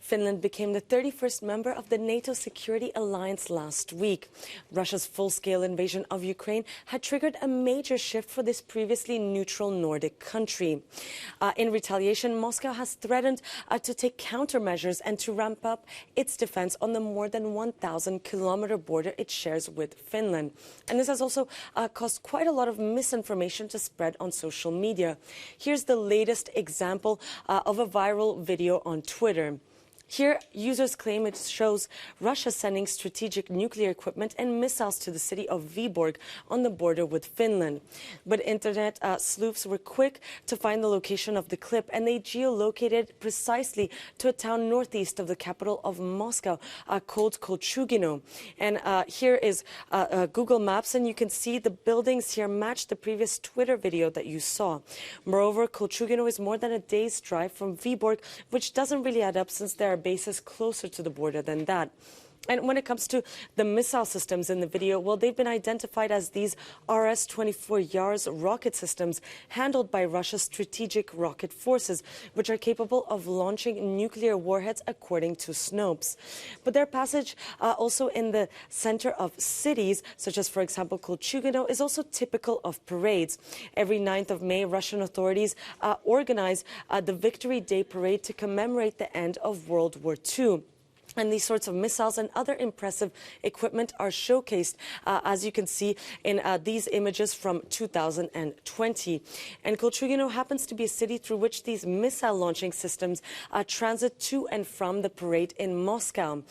Finland became the 31st member of the NATO security alliance last week. Russia's full-scale invasion of Ukraine had triggered a major shift for this previously neutral Nordic country. In retaliation, Moscow has threatened to take countermeasures and to ramp up its defense on the more than 1,000-kilometer border it shares with Finland. And this has also caused quite a lot of misinformation to spread on social media. Here's the latest example of a viral video on Twitter. Here, users claim it shows Russia sending strategic nuclear equipment and missiles to the city of Viborg on the border with Finland. But internet sleuths were quick to find the location of the clip, and they geolocated precisely to a town northeast of the capital of Moscow called Kolchugino. And here is Google Maps, and you can see the buildings here match the previous Twitter video that you saw. Moreover, Kolchugino is more than a day's drive from Viborg, which doesn't really add up since there are bases closer to the border than that. And when it comes to the missile systems in the video, well, they've been identified as these RS-24 Yars rocket systems handled by Russia's strategic rocket forces, which are capable of launching nuclear warheads, according to Snopes. But their passage also in the center of cities, such as, for example, Kolchugino, is also typical of parades. Every 9th of May, Russian authorities organize the Victory Day parade to commemorate the end of World War II. And these sorts of missiles and other impressive equipment are showcased, as you can see in these images from 2020. And Kolchugino happens to be a city through which these missile launching systems transit to and from the parade in Moscow.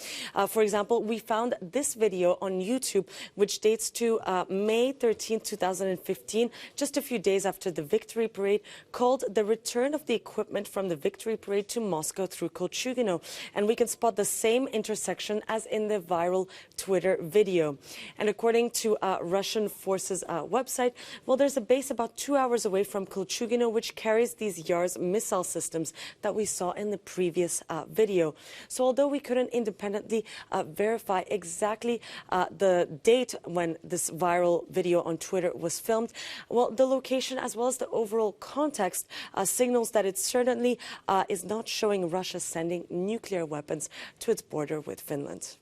For example, we found this video on YouTube, which dates to May 13, 2015, just a few days after the Victory Parade, called "The Return of the Equipment from the Victory Parade to Moscow through Kolchugino." And we can spot the same intersection as in the viral Twitter video. And according to Russian forces website, well, there's a base about 2 hours away from Kolchugino which carries these Yars missile systems that we saw in the previous video. So although we couldn't independently verify exactly the date when this viral video on Twitter was filmed, well, the location as well as the overall context signals that it certainly is not showing Russia sending nuclear weapons to its border with Finland.